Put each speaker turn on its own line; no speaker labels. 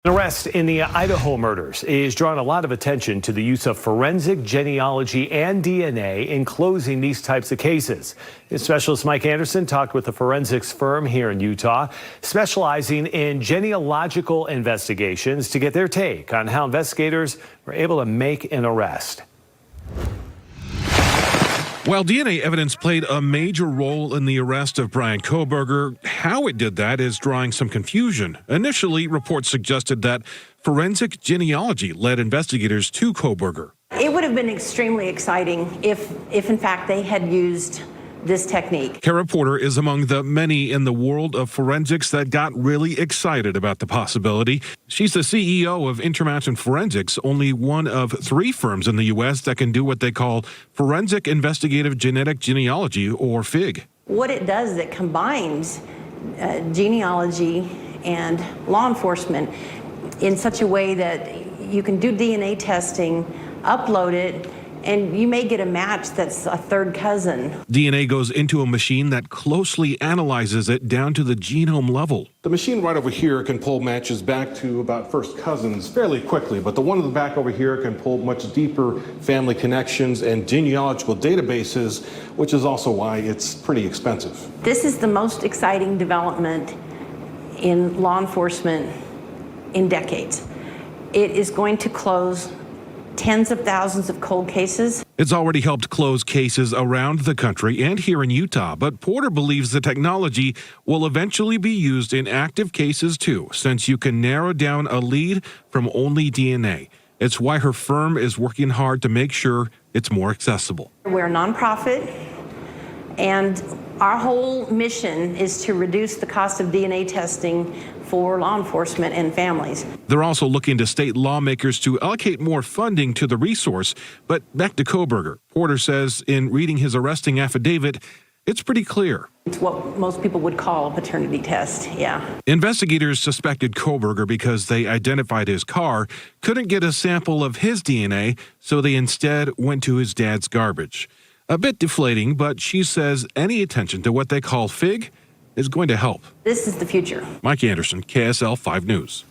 An arrest in the Idaho murders is drawing a lot of attention to the use of forensic genealogy and DNA in closing these types of cases. Specialist Mike Anderson talked with a forensics firm here in Utah, specializing in genealogical investigations to get their take on how investigators were able to make an arrest.
While DNA evidence played a major role in the arrest of Brian Kohberger, how it did that is drawing some confusion. Initially, reports suggested that forensic genealogy led investigators to Kohberger.
It would have been extremely exciting if in fact they had used this technique.
Kara Porter is among the many in the world of forensics that got really excited about the possibility. She's the CEO of Intermountain Forensics, only one of 3 firms in the U.S. that can do what they call Forensic Investigative Genetic Genealogy, or FIG.
What it does is it combines genealogy and law enforcement in such a way that you can do DNA testing, upload it, and you may get a match that's a third cousin.
DNA goes into a machine that closely analyzes it down to the genome level.
The machine right over here can pull matches back to about first cousins fairly quickly, but the one in the back over here can pull much deeper family connections and genealogical databases, which is also why it's pretty expensive.
This is the most exciting development in law enforcement in decades. It is going to close tens of thousands of cold cases.
It's already helped close cases around the country and here in Utah, but Porter believes the technology will eventually be used in active cases too, since you can narrow down a lead from only DNA. It's why her firm is working hard to make sure it's more accessible.
We're a nonprofit, and our whole mission is to reduce the cost of DNA testing for law enforcement and families.
They're also looking to state lawmakers to allocate more funding to the resource. But back to Kohberger. Porter says in reading his arresting affidavit, it's pretty clear.
It's what most people would call a paternity test, yeah.
Investigators suspected Kohberger because they identified his car, couldn't get a sample of his DNA, so they instead went to his dad's garbage. A bit deflating, but she says any attention to what they call FIG is going to help.
This is the future.
Mike Anderson, KSL 5 News.